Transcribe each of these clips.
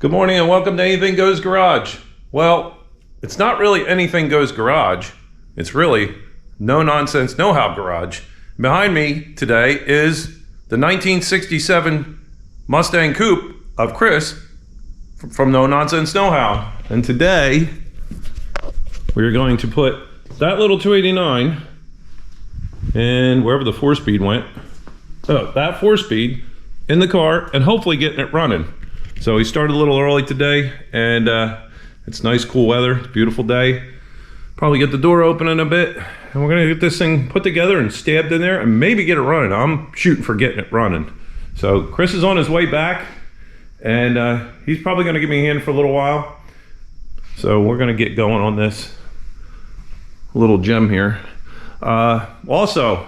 Good morning and welcome to Anything Goes Garage. Well, it's not really Anything Goes Garage. It's really No Nonsense Know-How Garage. Behind me today is the 1967 Mustang Coupe of Chris from No Nonsense Know-How. And today we're going to put that little 289 and wherever the 4-speed went, that 4-speed in the car and hopefully getting it running. So we started a little early today, and it's nice cool weather, beautiful day. Probably get the door open in a bit, and we're gonna get this thing put together and stabbed in there and maybe get it running. I'm shooting for getting it running. So Chris is on his way back, and he's probably gonna give me a hand for a little while. So we're gonna get going on this little gem here. Also,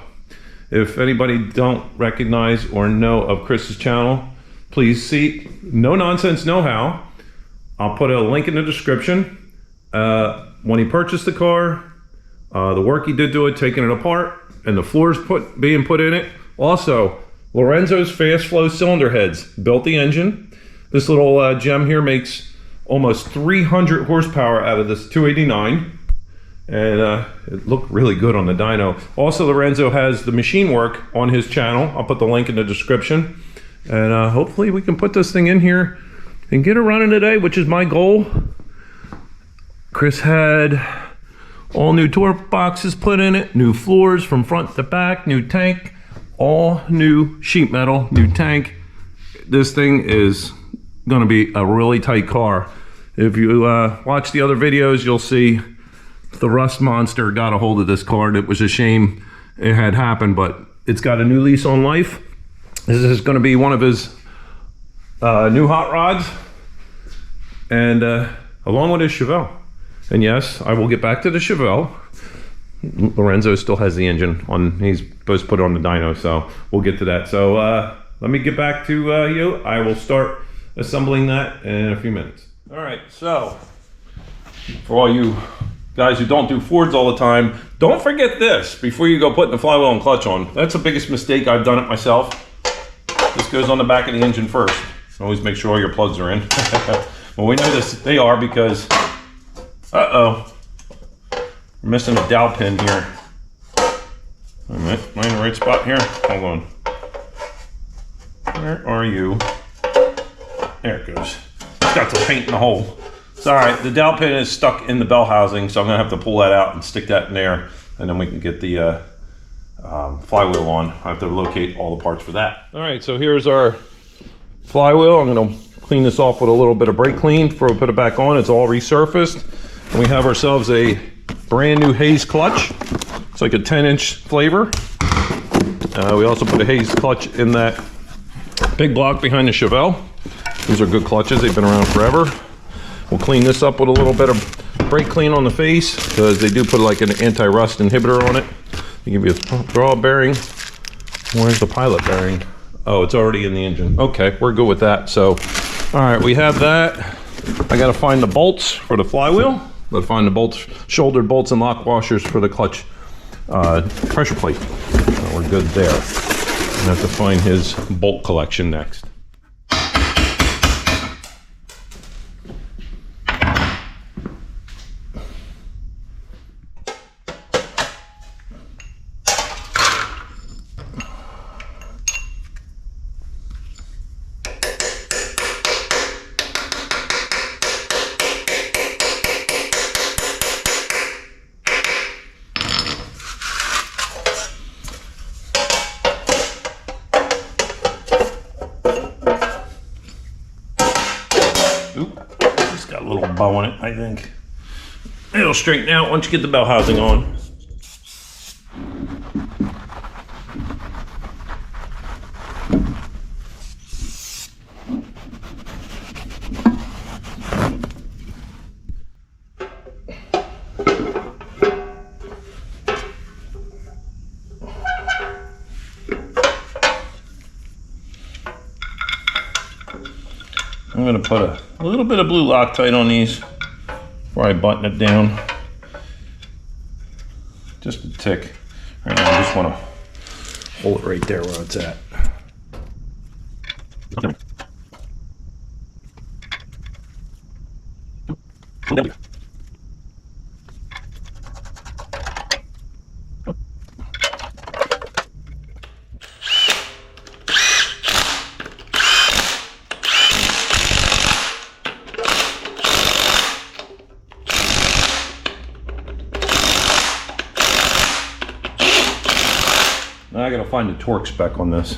if anybody don't recognize or know of Chris's channel, please see No Nonsense Know-How. I'll put a link in the description. When he purchased the car, the work he did to it, taking it apart, and the floors being put in it. Also, Lorenzo's Fast Flow cylinder heads built the engine. This little gem here makes almost 300 horsepower out of this 289. And it looked really good on the dyno. Also, Lorenzo has the machine work on his channel. I'll put the link in the description. And hopefully we can put this thing in here and get it running today, which is my goal. Chris had all new torque boxes put in it, new floors from front to back, new tank, all new sheet metal, new tank. This thing is gonna be a really tight car. If you watch the other videos, you'll see the rust monster got a hold of this car, and it was a shame it had happened, but it's got a new lease on life. This is going to be one of his new hot rods, and along with his Chevelle. And yes, I will get back to the Chevelle. Lorenzo still has the engine on, he's supposed to put it on the dyno, so we'll get to that. So let me get back to you. I will start assembling that in a few minutes. All right, so for all you guys who don't do Fords all the time, don't forget this before you go putting the flywheel and clutch on. That's the biggest mistake. I've done it myself. This goes on the back of the engine first. Always make sure all your plugs are in. Well, we know this, they are, because, we're missing a dowel pin here. All right, am I in the right spot here? Hold on. Where are you? There it goes. It's got the paint in the hole. It's all right, the dowel pin is stuck in the bell housing, so I'm gonna have to pull that out and stick that in there, and then we can get the flywheel on. I have to locate all the parts for that. All right, so here's our flywheel. I'm gonna clean this off with a little bit of brake clean before we put it back on. It's all resurfaced. And we have ourselves a brand new Hayes clutch. It's like a 10-inch flavor. We also put a Hayes clutch in that big block behind the Chevelle. These are good clutches, they've been around forever. We'll clean this up with a little bit of brake clean on the face, because they do put like an anti-rust inhibitor on it. They give you a draw bearing. Where's the pilot bearing? Oh, it's already in the engine. Okay, we're good with that. So, all right, we have that. I gotta find the bolts for the flywheel. Gotta find the bolts, shouldered bolts and lock washers for the clutch pressure plate. So we're good there. I have to find his bolt collection next. It's got a little bow on it, I think. It'll straighten out once you get the bell housing on. I'm going to put a little bit of blue Loctite on these before I button it down. Just a tick. Right now I just want to hold it right there where it's at. Now I gotta find the torque spec on this.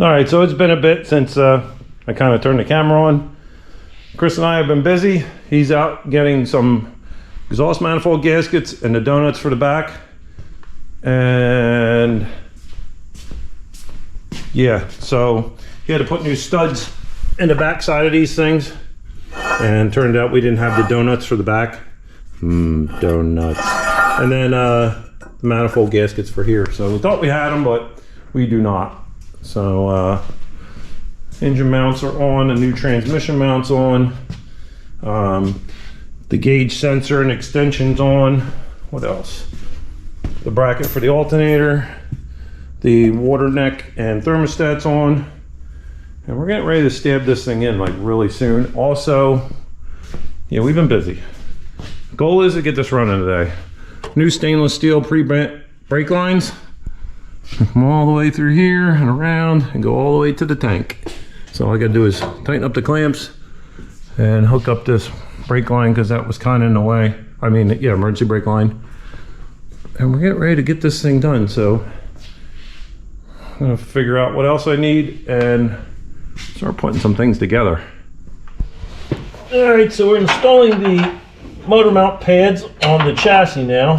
All right, so it's been a bit since I kind of turned the camera on. Chris and I have been busy. He's out getting some exhaust manifold gaskets and the donuts for the back. And yeah, so he had to put new studs in the back side of these things. And turned out we didn't have the donuts for the back. Donuts. And then the manifold gaskets for here. So we thought we had them, but we do not. So engine mounts are on, the new transmission mounts on, the gauge sensor and extensions on. What else? The bracket for the alternator, the water neck and thermostat's on, and we're getting ready to stab this thing in like really soon. Also, yeah, we've been busy. Goal is to get this running today. New stainless steel pre-bent brake lines. Come all the way through here and around and go all the way to the tank. So all I gotta do is tighten up the clamps and hook up this brake line because that was kind of in the way. I mean, yeah, emergency brake line. And we're getting ready to get this thing done. So I'm gonna figure out what else I need and start putting some things together. All right, so we're installing the motor mount pads on the chassis now.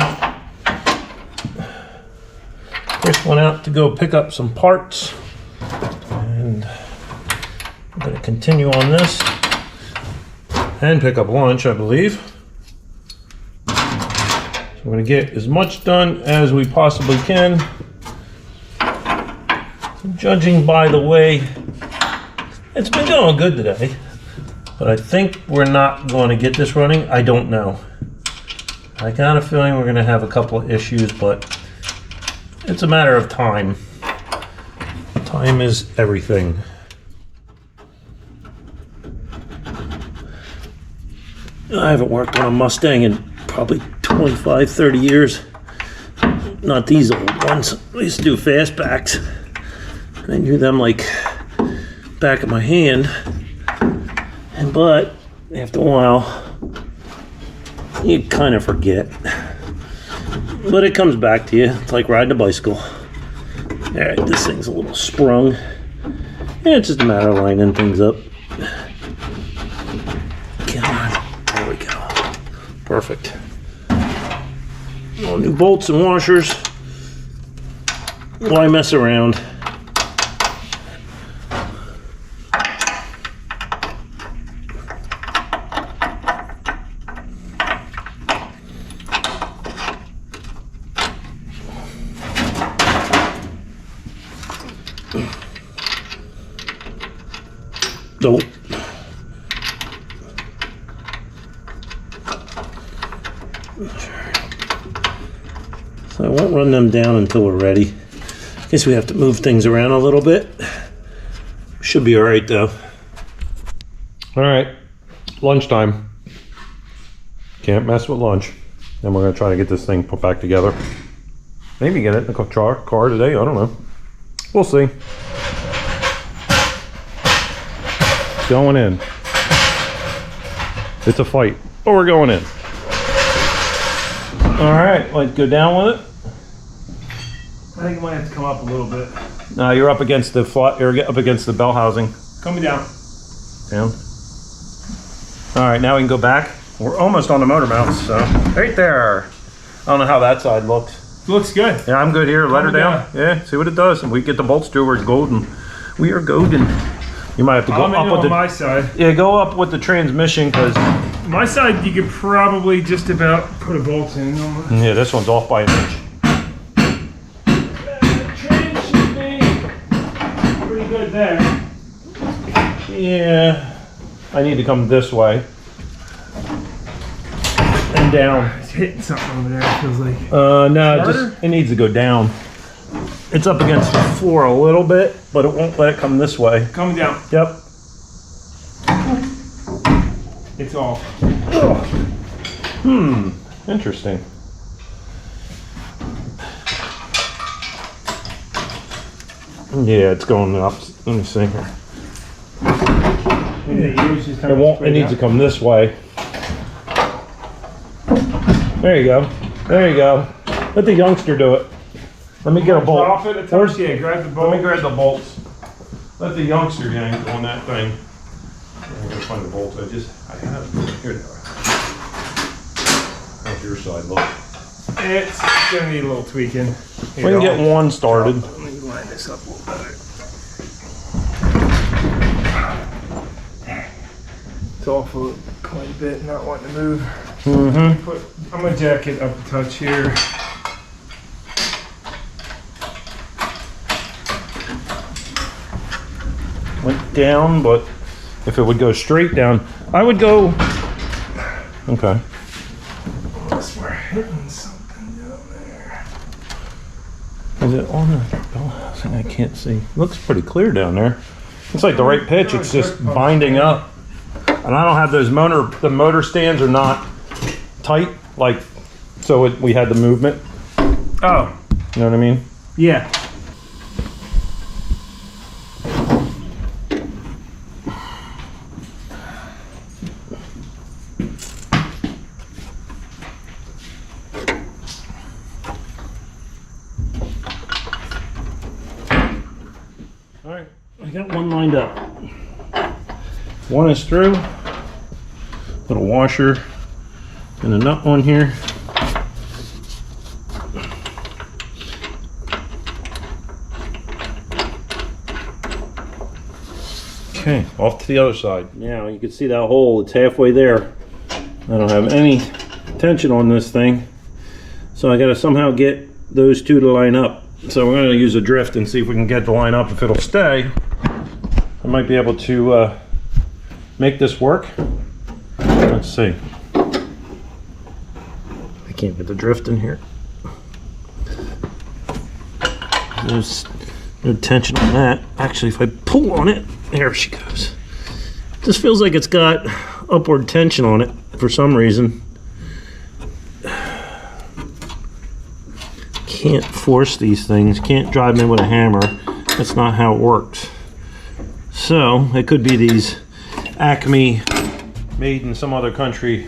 Chris went out to go pick up some parts, and I'm going to continue on this and pick up lunch, I believe. So we're going to get as much done as we possibly can. So judging by the way, it's been going good today, but I think we're not going to get this running. I don't know. I got a feeling we're going to have a couple of issues, but it's a matter of time. Time is everything. I haven't worked on a Mustang in probably 25, 30 years. Not these old ones. I used to do fastbacks. And I knew them like back of my hand. But after a while, you kind of forget. But it comes back to you. It's like riding a bicycle. Alright, this thing's a little sprung. And it's just a matter of lining things up. Come on. There we go. Perfect. All new bolts and washers. Why mess around? So I won't run them down until we're ready. I guess we have to move things around a little bit. Should be all right though. All right, lunchtime. Can't mess with lunch. Then we're gonna try to get this thing put back together. Maybe get it in the car today, I don't know. We'll see. Going in. It's a fight, but we're going in. All right, let's go down with it. I think I might have to come up a little bit. No, you're up against the you're up against the bell housing. Coming down. Down. All right, now we can go back. We're almost on the motor mounts, so right there. I don't know how that side looks. Looks good. Yeah, I'm good here. Let her down. Yeah, see what it does, and we get the bolts through where it's golden. We are golden. You might have to go up with my side. Yeah, go up with the transmission because my side you could probably just about put a bolt in. Yeah, this one's off by an inch. Train should be pretty good there. Yeah, I need to come this way and down. It's hitting something over there. It feels like. No, it needs to go down. It's up against the floor a little bit, but it won't let it come this way. Coming down. Yep. It's off. Interesting. Yeah, it's going up. Let me see here. It won't. It needs to come this way. There you go. There you go. Let the youngster do it. Let me get a bolt. Drop it. Yeah, grab the bolt. Let me grab the bolts. Let the youngster yank on that thing. I'm gonna find the bolts. I have them. Here they are. How's your side look? It's gonna need a little tweaking. We can get one started. Let me line this up a little better. It's off quite a bit, not wanting to move. I'm gonna jack it up a touch here. Went down, but if it would go straight down, I would go. Okay. Unless we're hitting something down there. Is it on the bell housing? I can't see. Looks pretty clear down there. It's like the right pitch. It's just binding up. And I don't have those the motor stands are not tight, like, so we had the movement. Oh. You know what I mean? Yeah. All right, I got one lined up. One is through. Little washer and a nut on here. Okay, off to the other side. Now you can see that hole, it's halfway there. I don't have any tension on this thing, so I gotta somehow get those two to line up. So we're gonna use a drift and see if we can get the line up. If it'll stay, I might be able to make this work. Let's see. I can't get the drift in here. There's no tension on that. Actually, if I pull on it, there she goes. This feels like it's got upward tension on it for some reason. Can't force these things, can't drive them in with a hammer. That's not how it works. So it could be these Acme made in some other country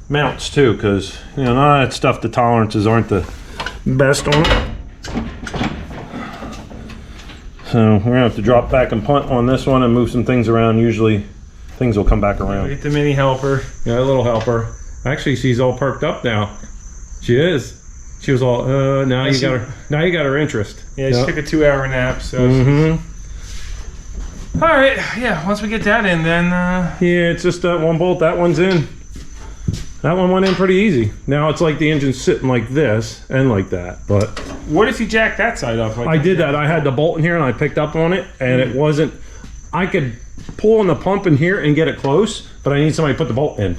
mounts too, because you know none of that stuff, the tolerances aren't the best on it. So we're gonna have to drop back and punt on this one and move some things around. Usually things will come back around. Get the mini helper. Yeah, a little helper. Actually, she's all perked up now. She is. She was all now you got her. Now you got her interest. Yeah, she took a 2-hour nap. So. All right. Yeah. Once we get that in, then. Yeah, it's just that one bolt. That one's in. That one went in pretty easy. Now it's like the engine's sitting like this and like that. But what if you jack that side off? Like I did that. I had the bolt in here and I picked up on it, and it wasn't. I could pull on the pump in here and get it close, but I need somebody to put the bolt in.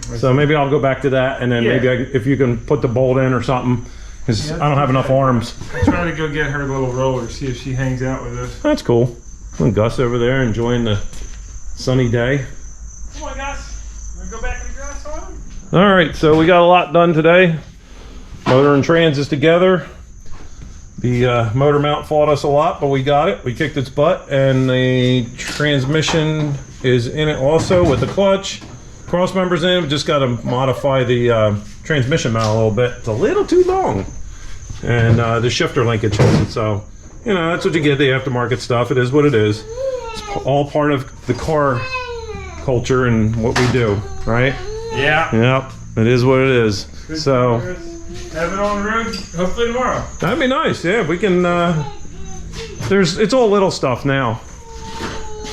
So maybe I'll go back to that, and then maybe if you can put the bolt in or something, because I don't have enough arms. I'll try to go get her little roller, see if she hangs out with us. That's cool. And Gus over there enjoying the sunny day. Come on, Gus. Wanna go back to the grass on? All right, so we got a lot done today. Motor and trans is together. The motor mount fought us a lot, but we got it. We kicked its butt, and the transmission is in it also with the clutch. Cross members in. We just got to modify the transmission mount a little bit. It's a little too long, and the shifter linkage has it. So you know, that's what you get, the aftermarket stuff. It is what it is. It's all part of the car culture and what we do, right? Yeah. Yep, it is what it is. So have it on the road hopefully tomorrow. that'd be nice. Yeah, we can. It's all little stuff now.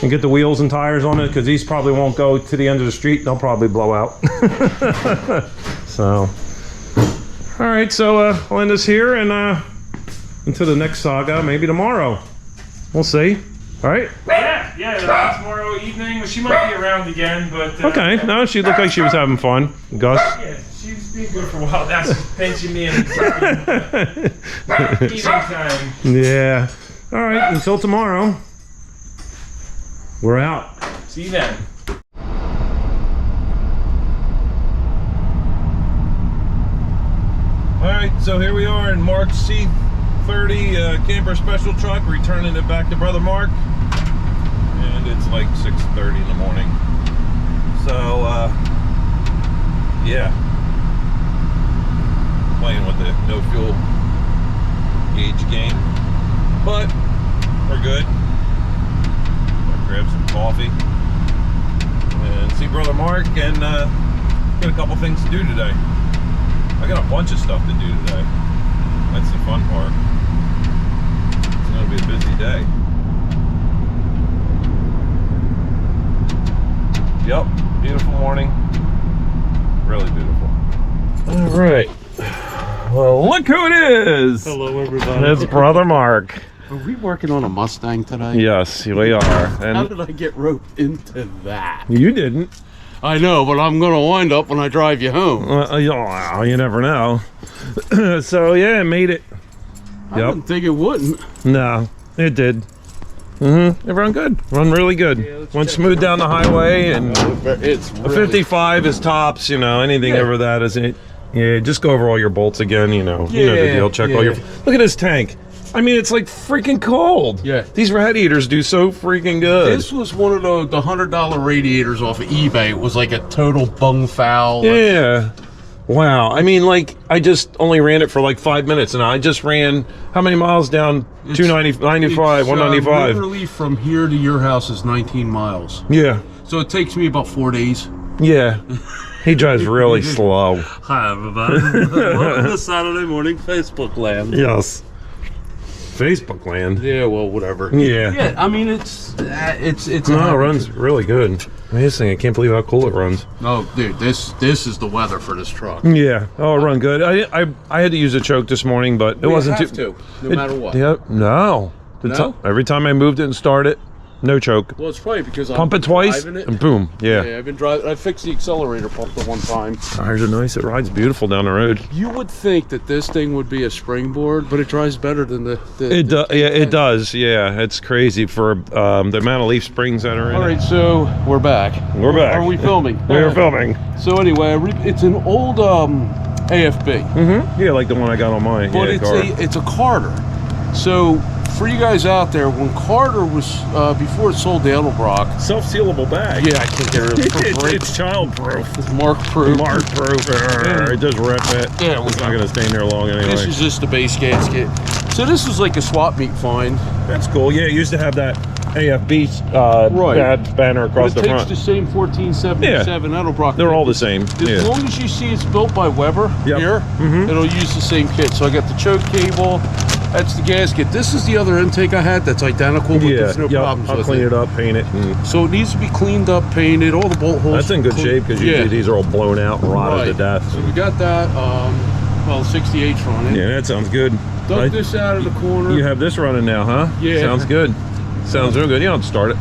And get the wheels and tires on it because these probably won't go to the end of the street. They'll probably blow out. So, all right. So I'll end this here and until the next saga, maybe tomorrow. We'll see. All right. Yeah. Tomorrow evening. She might be around again, but okay. No, she looked like she was having fun. Gus. Yeah, she was being good for a while. Now she's pinching me and eating time. Yeah. All right. Until tomorrow. We're out. See you then. All right, so here we are in Mark's C30 camper special truck, returning it back to Brother Mark, and it's like 6:30 in the morning. So, yeah, playing with the no fuel gauge game, but we're good. Grab some coffee and see Brother Mark, and got a couple things to do today. I got a bunch of stuff to do today. That's the fun part. It's gonna be a busy day. Yep, beautiful morning. Really beautiful. All right. Well, look who it is. Hello, everybody. It's Brother Mark. Are we working on a Mustang today? Yes, we are. And how did I get roped into that? You didn't. I know, but I'm going to wind up when I drive you home. You never know. So yeah, it made it. I didn't think it wouldn't. No, it did. It run good. Run really good. Yeah, went smooth down the highway, and It's a really, 55 is tops. You know, anything over that is it. Yeah, just go over all your bolts again. You know the deal. Check all your. Look at this tank. I mean, it's like freaking cold. Yeah. These radiators do so freaking good. This was one of the $100 radiators off of eBay. It was like a total bung foul. Yeah. Wow. I mean, like, I just only ran it for like 5 minutes, and I just ran how many miles down? 95, 195. Literally from here to your house is 19 miles. Yeah. So it takes me about 4 days. Yeah. He drives really slow. Hi, everybody. Welcome to Saturday morning Facebook land. Yes. Facebook land. Yeah, well, whatever. Yeah. Yeah, I mean, it's. No, it runs really good. Amazing. I can't believe how cool it runs. Oh, dude, this is the weather for this truck. Yeah. Oh, it run good. I had to use a choke this morning, but it wasn't too. No matter what. Yeah. No. No? Every time I moved it and started it, no choke. Well, it's probably because Pump I'm it twice, driving it. and boom. Yeah. Yeah, I've been driving. I fixed the accelerator pump the one time. Tires are nice. It rides beautiful down the road. You would think that this thing would be a springboard, but it drives better than the It does. Yeah, it's crazy for the amount of leaf springs that are in All it. right, so we're back. We're back. Are we filming? We're filming. So anyway, it's an old AFB. Yeah, like the one I got on mine. But yeah, it's a Carter. So for you guys out there, when Carter was before it sold to Edelbrock, self-sealable bag. yeah, I can't get rid of it. It's child-proof. It's mark-proof. Mark-proof. Just rip it. Yeah, It's not going to stay in there long anyway. This is just the base gasket. So this was like a swap meet find. That's cool. Yeah, it used to have that AFB Right. banner across But the it takes front. the same 1477 Edelbrock. They're all the same. As Yeah. long as you see it's built by Weber Yep. here, it'll use the same kit. So I got the choke cable. That's the gasket. This is the other intake I had that's identical, but there's no problems I'll with clean it. it up, paint it. And So it needs to be cleaned up, painted, all the bolt holes. that's in good shape because usually yeah. these are all blown out and rotted to death. So we got that, well, 68's running. Yeah, that sounds good. Dug this out of the corner. You have this running now, huh? Yeah. Sounds good. Sounds real good. You don't start it.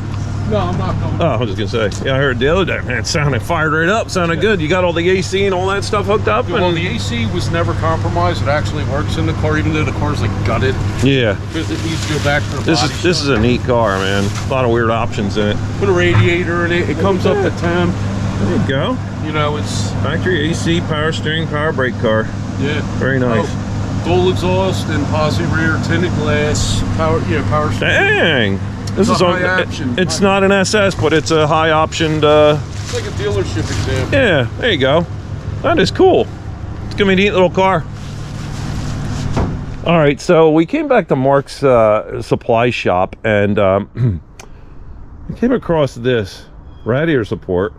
No, I'm not coming. Oh, I was just gonna say. Yeah, I heard the other day, man, it sounded fired right up. Sounded good. You got all the AC and all that stuff hooked up? Well, the AC was never compromised. It actually works in the car, even though the car's like gutted. Yeah. Because it needs to go back to the This body is a neat car, man. A lot of weird options in it. Put a radiator in it. It comes up to temp. There you go. You know, it's Factory AC, power steering, power brake car. yeah. Very nice. Oh, dual exhaust and posi rear, tinted glass, power steering. Dang. This It's is a on. high option. It's not an SS, but it's a high optioned. It's like a dealership example. Yeah, there you go. That is cool. It's gonna be a neat little car. All right, so we came back to Mark's supply shop, and we came across this radiator support.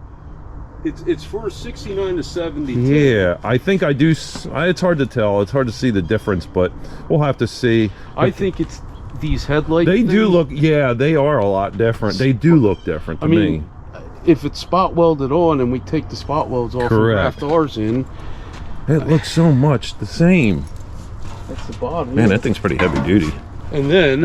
It's for 69 to 72. Yeah, I think I do. It's hard to tell. It's hard to see the difference, but we'll have to see. I think it's these headlights. They do look. Yeah, they are a lot different. They do look different to me. If it's spot welded on and we take the spot welds off and graft ours in, it looks so much the same. That's the bottom. Man, that thing's pretty heavy duty. And then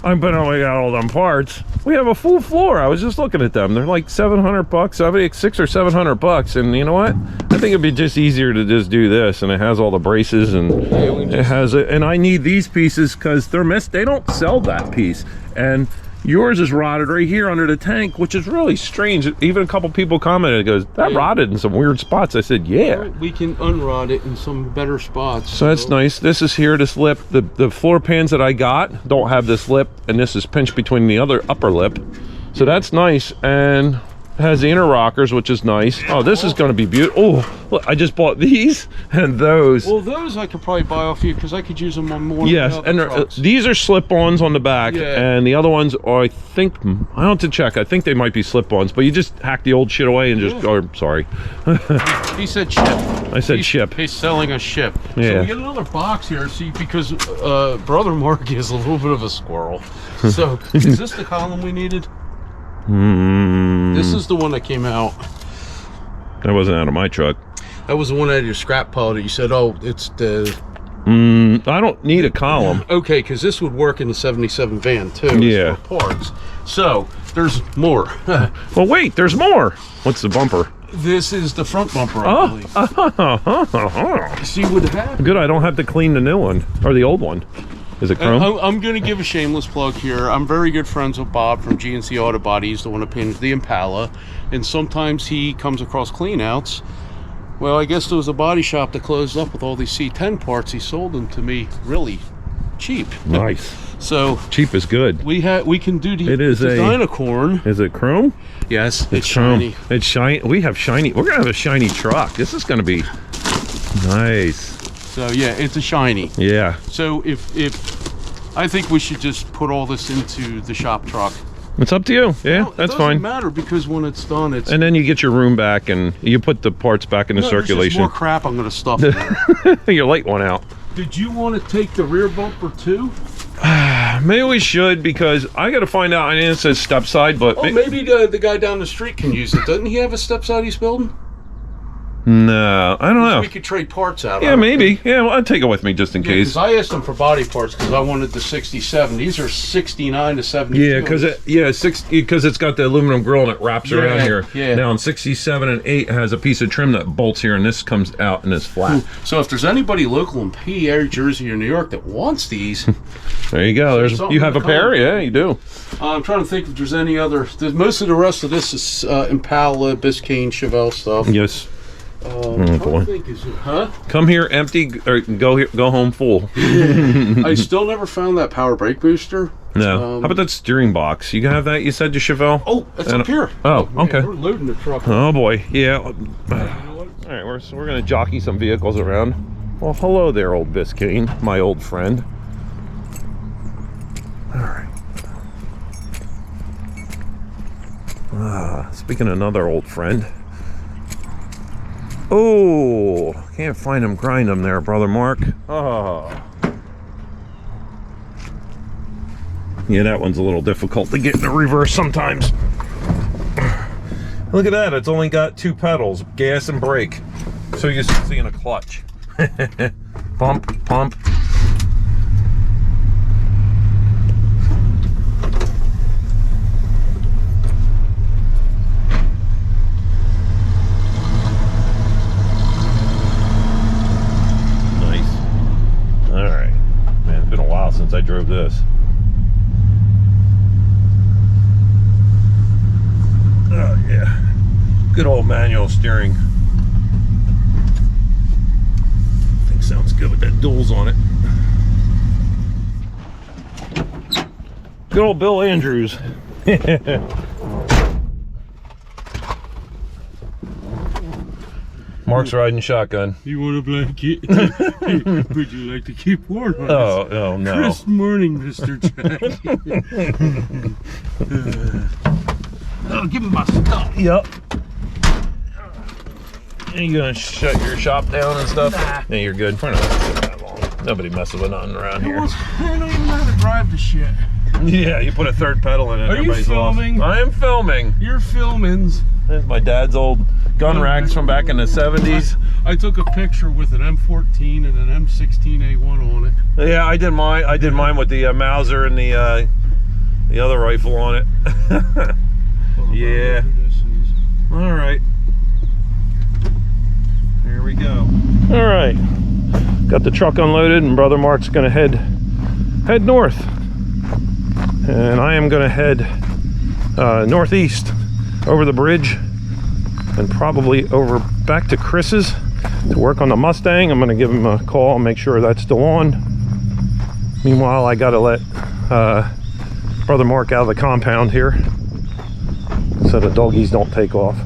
I've been only got all them parts. We have a full floor. I was just looking at them. They're like $700, $600 or $700, and you know what? I think it'd be just easier to just do this, and it has all the braces, and it has it. And I need these pieces because they're missed. They don't sell that piece, and yours is rotted right here under the tank, which is really strange. Even a couple people commented, goes, that rotted in some weird spots. I said, yeah. We can unrod it in some better spots. So that's nice. This is here, this lip. The floor pans that I got don't have this lip, and this is pinched between the other upper lip. So that's nice, and has the inner rockers, which is nice. Oh, this is going to be beautiful. Oh, look, I just bought these and those. Well, those I could probably buy off you because I could use them on more. Yes, and these are slip-ons on the back, and the other ones are, I think, I don't have to check. I think they might be slip-ons, but you just hack the old shit away and just go. Sorry. He said ship. I said ship. He's selling a ship. Yeah. So we get another box here, see, because brother Mark is a little bit of a squirrel. So is this the column we needed? This is the one that came out. That wasn't out of my truck. That was the one out of your scrap pile that you said, oh, it's the... I don't need a column. Okay, because this would work in the 77 van too. Yeah. For parts. So, there's more. Well, wait, there's more. What's the bumper? This is the front bumper, I believe. See what happened? Good, I don't have to clean the new one. Or the old one. Is it chrome? I'm going to give a shameless plug here. I'm very good friends with Bob from GNC Auto Body. He's the one who painted the Impala. And sometimes he comes across cleanouts. Well, I guess there was a body shop that closed up with all these C10 parts. He sold them to me really cheap. Nice. So cheap is good. We can do the, it is a Dynacorn. Is it chrome? Yes, it's shiny. Chrome. It's shiny. We have shiny. We're gonna have a shiny truck. This is gonna be nice. So yeah, it's a shiny. Yeah. So if I think we should just put all this into the shop truck. It's up to you. Yeah, well, that's fine. It doesn't matter because when it's done, it's... And then you get your room back and you put the parts back into circulation. There's just more crap I'm going to stuff in there. Your light went out. Did you want to take the rear bumper too? Maybe we should, because I got to find out. I know it says step side, but... Oh, maybe the guy down the street can use it. Doesn't he have a step side he's building? No, I don't know. We could trade parts out. Yeah, maybe. Yeah, well, I'd take it with me just in case. Because I asked them for body parts because I wanted the 67. These are 69 to 72. Yeah, because it's got the aluminum grill and it wraps around here. Yeah. Now, in 67 and 8 has a piece of trim that bolts here, and this comes out and is flat. So if there's anybody local in PA, Jersey, or New York that wants these, there you go. You have a pair. Yeah, you do. I'm trying to think if there's any other. Most of the rest of this is Impala, Biscayne, Chevelle stuff. Yes. Boy. Come here empty, or go home full. I still never found that power brake booster. No. How about that steering box? You can have that, you said, to Chevelle? Oh, it's up here. Oh, okay. We're loading the truck. Oh boy, yeah. All right, we're gonna jockey some vehicles around. Well, hello there, old Biscayne, my old friend. All right. Speaking of another old friend. Oh, can't find him, grind him there, brother Mark. Oh. Yeah, that one's a little difficult to get in the reverse sometimes. Look at that, it's only got 2 pedals, gas and brake. So you're seeing a clutch. Pump, pump. Since I drove this. Oh yeah, good old manual steering. I think sounds good with that duals on it. Good old Bill Andrews. Mark's riding shotgun. You want a blanket? Would you like to keep warm? Oh no. Crisp morning, Mr. Jack. Oh, give me my stuff. Yep. Are you gonna shut your shop down and stuff? Nah. Yeah, you're good. We're not gonna sit that long. Nobody messes with nothing around here. I don't even know how to drive the shit. Yeah, you put a third pedal in it. Are you everybody's filming? Lost. I am filming. You're filming. There's my dad's old gun racks from back in the 70s. I took a picture with an M14 and an M16A1 on it. Yeah, I did mine. I did mine with the Mauser and the other rifle on it. Yeah. All right. Here we go. All right. Got the truck unloaded, and Brother Mark's gonna head north, and I am gonna head northeast over the bridge and probably over back to Chris's to work on the Mustang. I'm gonna give him a call and make sure that's still on. Meanwhile, I gotta let Brother Mark out of the compound here so the doggies don't take off.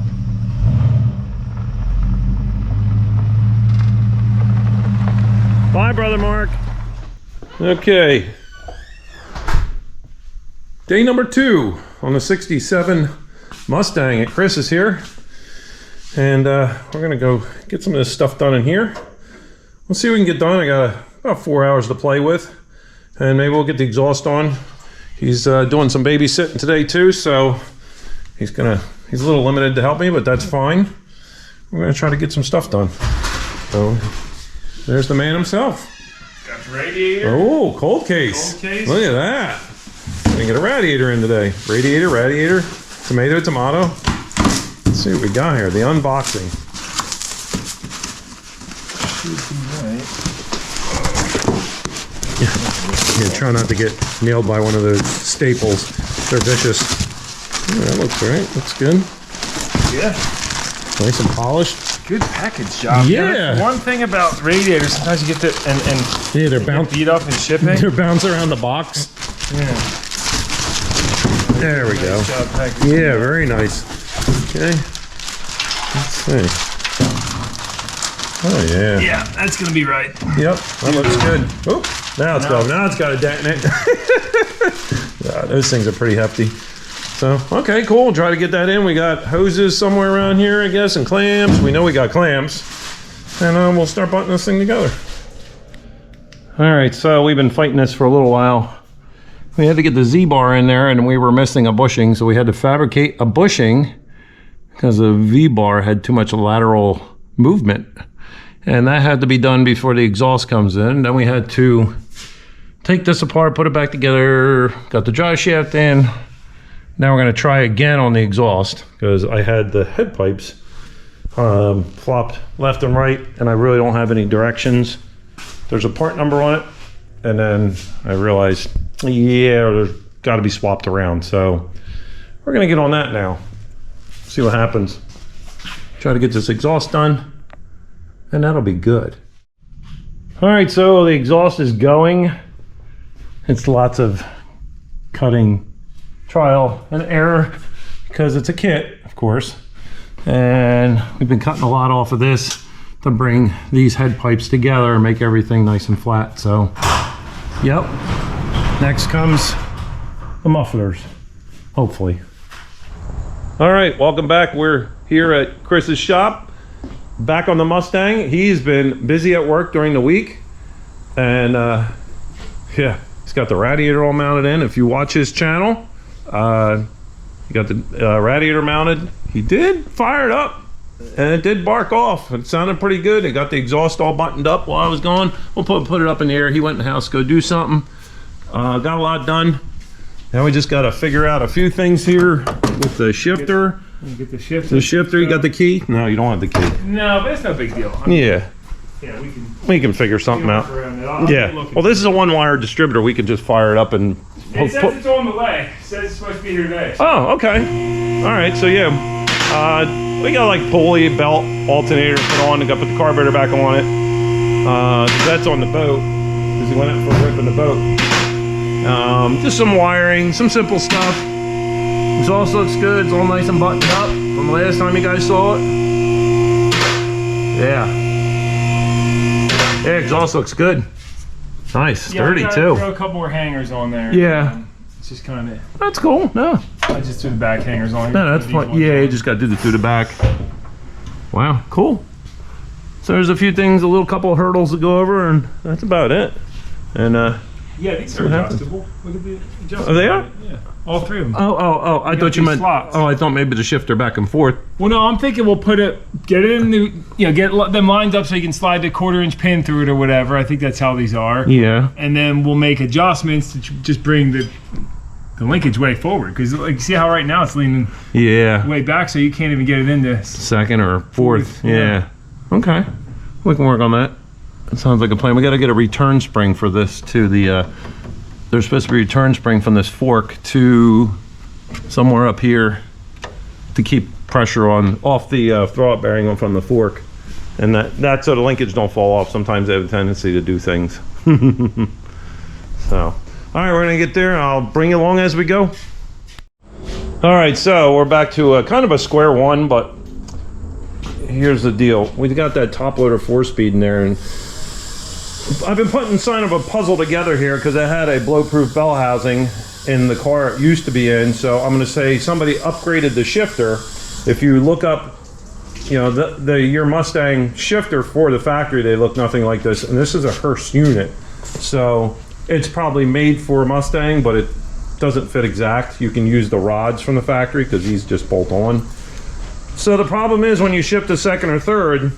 Bye, Brother Mark. Okay. Day number 2 on the 67 Mustang at Chris's here. And we're gonna go get some of this stuff done in here. We'll see what we can get done. I got about 4 hours to play with. And maybe we'll get the exhaust on. He's doing some babysitting today too, so he's a little limited to help me, but that's fine. We're gonna try to get some stuff done. So there's the man himself. Got the radiator. Oh, cold case. Cold case. Look at that. We're gonna get a radiator in today. Radiator, tomato. Let's see what we got here. The unboxing. Should be right. Yeah, try not to get nailed by one of those staples. They're vicious. Yeah, that looks right. Looks good. Yeah. Nice and polished. Good package job. Yeah. One thing about radiators, sometimes you get the Yeah, they're get beat up in shipping. They're bouncing around the box. Yeah. There we go. Nice job packaging. Yeah, very nice. Okay. Let's see. Oh yeah. Yeah, that's gonna be right. Yep, that looks good. Oh, now it's going. Now it's got a dent in it. Yeah, those things are pretty hefty. So, okay, cool. Try to get that in. We got hoses somewhere around here, I guess, and clamps. We know we got clamps. And we'll start putting this thing together. All right, so we've been fighting this for a little while. We had to get the Z-bar in there, and we were missing a bushing, so we had to fabricate a bushing because the V-bar had too much lateral movement. And that had to be done before the exhaust comes in. Then we had to take this apart, put it back together, got the drive shaft in. Now we're gonna try again on the exhaust because I had the head pipes flopped left and right, and I really don't have any directions. There's a part number on it, and then I realized, yeah, there's gotta be swapped around. So we're gonna get on that now. See what happens. Try to get this exhaust done, and that'll be good. All right, so the exhaust is going. It's lots of cutting, trial and error because it's a kit, of course. And we've been cutting a lot off of this to bring these head pipes together and make everything nice and flat. So, yep. Next comes the mufflers, hopefully. All right, welcome back. We're here at Chris's shop. Back on the Mustang. He's been busy at work during the week, and yeah, he's got the radiator all mounted in. If you watch his channel, he got the radiator mounted. He did fire it up, and it did bark off. It sounded pretty good. It got the exhaust all buttoned up while I was gone. We'll put it up in the air. He went in the house to go do something. Got a lot done. Now we just got to figure out a few things here with the shifter. Get the shifter. The shifter, you got the key? No, you don't have the key. No, but it's no big deal. Yeah. Yeah, We can figure something out. Yeah. Well, this is a one-wire distributor. We can just fire it up and... It says it's on the way. It says it's supposed to be here today. Oh, okay. All right, so yeah. We got like pulley, belt, alternator put on and got put the carburetor back on it. That's on the boat because he went out for a rip in the boat. Just some wiring, some simple stuff. Exhaust looks good. It's all nice and buttoned up from the last time you guys saw it. Yeah. Yeah, exhaust looks good. Nice, sturdy too. Throw a couple more hangers on there. Yeah. It's just kind of. That's cool. No. I just threw the back hangers on. No, that's fine. Yeah, you just got to do the through the back. Wow, cool. So there's a few things, a little couple of hurdles to go over, and that's about it. And yeah, these are adjustable. Look at the adjustable. Oh, they are? Yeah, all three of them. Oh! I thought you meant. Slots. Oh, I thought maybe the shifter back and forth. Well, no, I'm thinking we'll get it in the, get them lined up so you can slide the 1/4-inch pin through it or whatever. I think that's how these are. Yeah. And then we'll make adjustments to just bring the linkage way forward, because like, see how right now it's leaning way back, so you can't even get it into second or fourth. Yeah. Okay. We can work on that. That sounds like a plan. We got to get a return spring for this to the. There's supposed to be a return spring from this fork to somewhere up here to keep pressure off the throw bearing from the fork, and that so the linkage don't fall off. Sometimes they have a tendency to do things. So. All right, we're gonna get there. I'll bring you along as we go. All right, so we're back to kind of a square one, but here's the deal. We've got that top loader 4-speed in there, and I've been putting kind of a puzzle together here because I had a blow-proof bell housing in the car it used to be in. So I'm gonna say somebody upgraded the shifter. If you look up, your Mustang shifter for the factory, they look nothing like this, and this is a Hearst unit. So it's probably made for a Mustang, but it doesn't fit exact. You can use the rods from the factory because these just bolt on. So the problem is when you shift to second or third,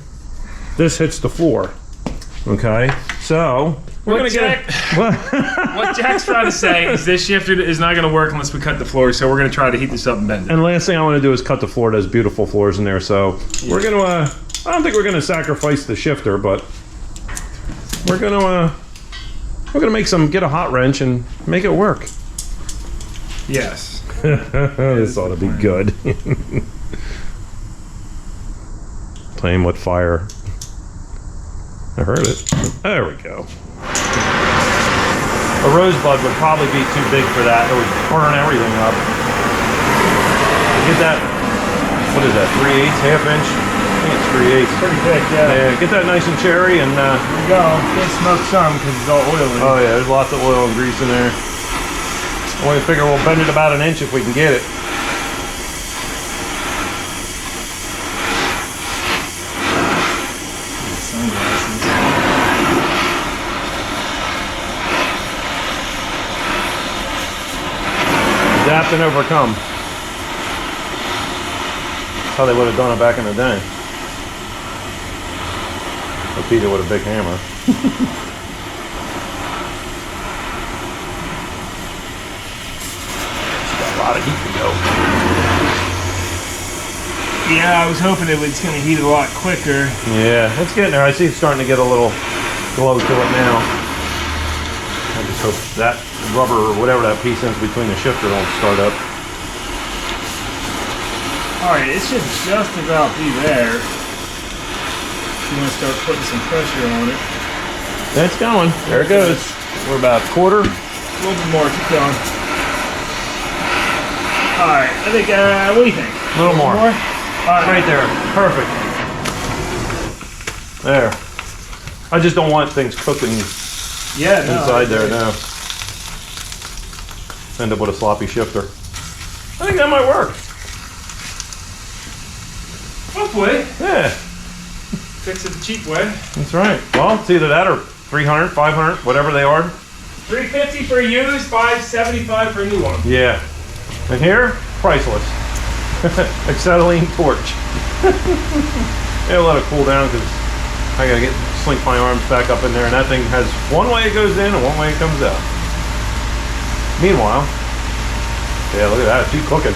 this hits the floor. Okay, so we're gonna get what Jack's trying to say is this shifter is not going to work unless we cut the floor. So we're going to try to heat this up and bend it. And the last thing I want to do is cut the floor. There's beautiful floors in there, so we're gonna. I don't think we're gonna sacrifice the shifter, but we're gonna get a hot wrench and make it work. Yes. This ought to be good. Playing with fire. I heard it. There we go. A rosebud would probably be too big for that. It would burn everything up. Get that, what is that, 3/8, half inch? I think it's 3/8. Pretty thick, yeah. Get that nice and cherry and here we go. Can't smoke some because it's all oily. oh yeah, there's lots of oil and grease in there. Well, we figure we'll bend it about an inch if we can get it. Adapt and overcome. That's how they would have done it back in the day. Or beat it with a big hammer. Got a lot of heat to go. Yeah, I was hoping it's going to heat a lot quicker. Yeah, it's getting there. I see it's starting to get a little glow to it now. I just hope that rubber or whatever that piece is between the shifter don't start up. Alright, it should just about be there. You want to start putting some pressure on it. It's going. There it goes. We're about a quarter. A little bit more. Keep going. Alright, I think, what do you think? A little more. Alright. Right there. Perfect. There. I just don't want things cooking inside there now. End up with a sloppy shifter. I think that might work. Hopefully. Yeah. Fix it the cheap way. That's right. Well, it's either that or 300, 500, whatever they are. $350 for used, $575 for a new one. Yeah. And here, priceless. Acetylene torch. It'll let it cool down because I gotta slink my arms back up in there, and that thing has one way it goes in and one way it comes out. Meanwhile, yeah, look at that, she's cooking.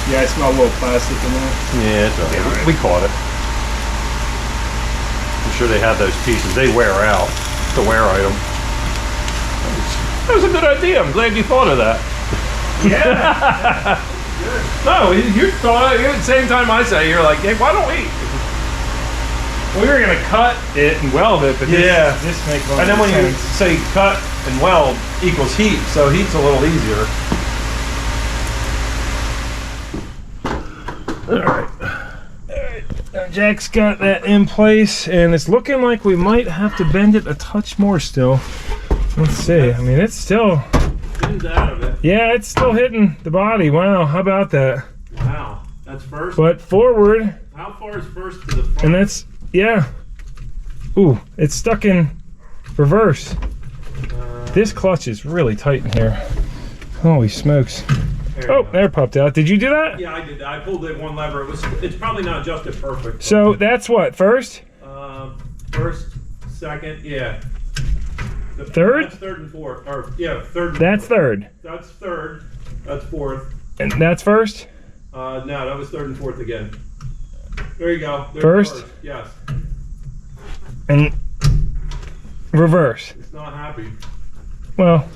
Yeah, I smell a little plastic in there. Yeah, it's all right. We caught it. I'm sure they have those pieces. They wear out. It's a wear item. That was a good idea. I'm glad you thought of that. Yeah. No, you thought at the same time I say, you're like, hey, why don't we? We were gonna cut it and weld it, but this makes and then when you say cut and weld equals heat, so heat's a little easier. Jack's got that in place, and it's looking like we might have to bend it a touch more still. Let's see. I mean, it's still... out of it. Yeah, it's still hitting the body. Wow, how about that? Wow, that's first. But forward, How far is first to the front? and that's, yeah. Ooh, it's stuck in reverse. This clutch is really tight in here. Holy smokes. Oh, there it popped out. Did you do that? Yeah, I did. I pulled it one lever. It's probably not adjusted perfect. So that's what, first? First, second, yeah. Third? That's third and fourth. Or yeah, third. That's third. That's third. That's fourth. And that's first? No, that was third and fourth again. There you go. There's First? Yes. And reverse. It's not happy. Well,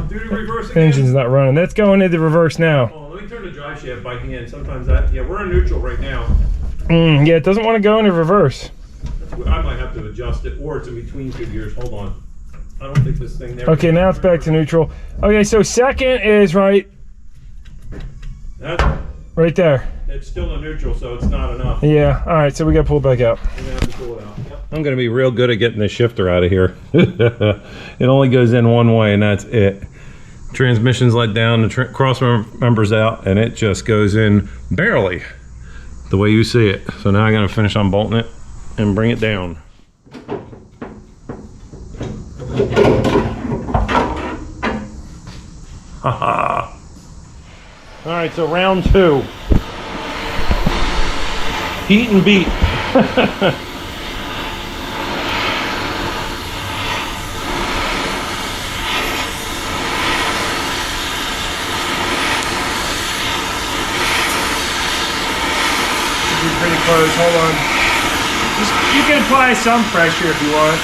Do the reverse again. engine's not running. That's going into reverse now. Oh, let me turn the drive shaft by hand. Sometimes that. Yeah, we're in neutral right now. Yeah, it doesn't want to go into reverse. I might have to adjust it, or it's in between two gears. Hold on. I don't think this thing there. Okay, now it's back to neutral. Okay, so second is right That's, there. it's still in neutral, so it's not enough. Yeah, all right, so we got to pull it back out. We're gonna have to pull it out. Yep. I'm going to be real good at getting this shifter out of here. It only goes in one way, and that's it. Transmission's let down, the cross member's out, and it just goes in barely the way you see it. So now I'm going to finish unbolting it and bring it down. Haha. All right, so round two. Heat and beat. Pretty close, hold on. You can apply some pressure if you want.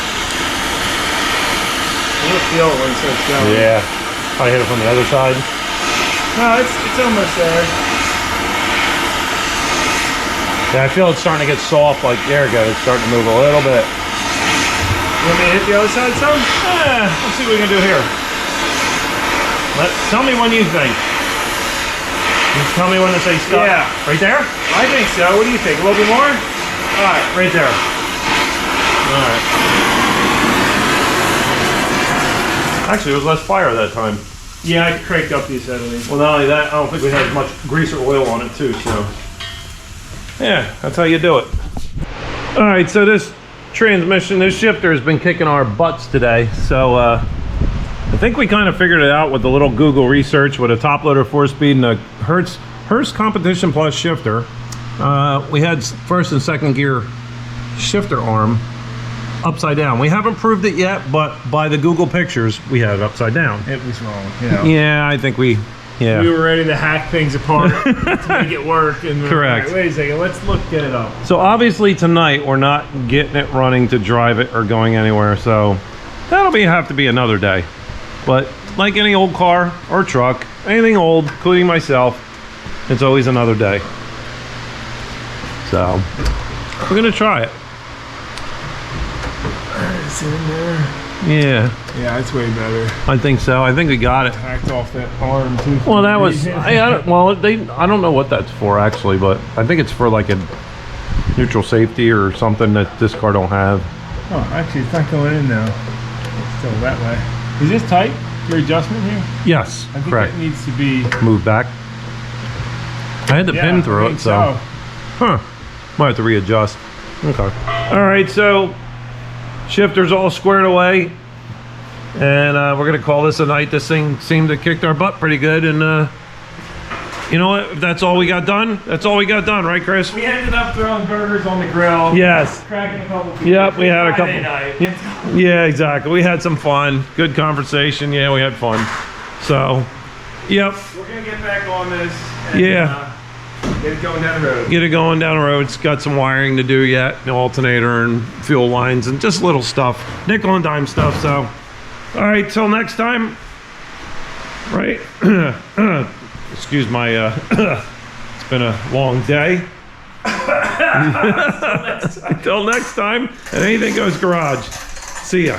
You'll feel it once it's going. Yeah. I hit it from the other side. No, it's almost there. Yeah, I feel it's starting to get soft. Like, there it goes. It's starting to move a little bit. You want me to hit the other side some? Let's see what we can do here. Tell me when you think. Just tell me when to say stop. Yeah. Right there? I think so. What do you think? A little bit more? All right, right there. All right. Actually, it was less fire that time. Yeah, I cranked up the acetylene. Well, not only that, I don't think we had as much grease or oil on it too, so. Yeah, that's how you do it. All right, so this transmission, this shifter has been kicking our butts today. So I think we kind of figured it out with the little Google research with a top loader 4-speed and a Hertz Competition Plus shifter. We had first and second gear shifter arm upside down. We haven't proved it yet, but by the Google pictures, we had it upside down. It was wrong. Yeah. Yeah, I think we were ready to hack things apart to make it work. And Correct. Wait a second, let's get it up. So obviously tonight we're not getting it running to drive it or going anywhere. So that'll have to be another day. But like any old car or truck, anything old, including myself, it's always another day. So we're gonna try it. It's in there. Yeah, Yeah, it's way better. I think so. I think we got it. Hacked off that arm too. Well, that was I don't know what that's for actually, but I think it's for like a neutral safety or something that this car don't have. Oh, actually, it's not going in now. It's still that way. Is this tight? Your adjustment here? Yes, I think correct. that needs to be. Move back. I had to pin through it, so. Huh. Might have to readjust. Okay. All right, so shifter's all squared away. And we're going to call this a night. This thing seemed to kick our butt pretty good. And you know what? If that's all we got done, that's all we got done, right, Chris? We ended up throwing burgers on the grill. Yes. Cracking a couple people. Yep, we had a couple. Friday night. Yeah, exactly. We had some fun. Good conversation. Yeah, we had fun. So, yep. We're going to get back on this. And, Yeah. Get it going down the road. Get it going down the road. It's got some wiring to do yet, an alternator and fuel lines and just little stuff, nickel and dime stuff. So, all right, till next time. Right? Excuse my. It's been a long day. Until next time, and anything goes garage. See ya.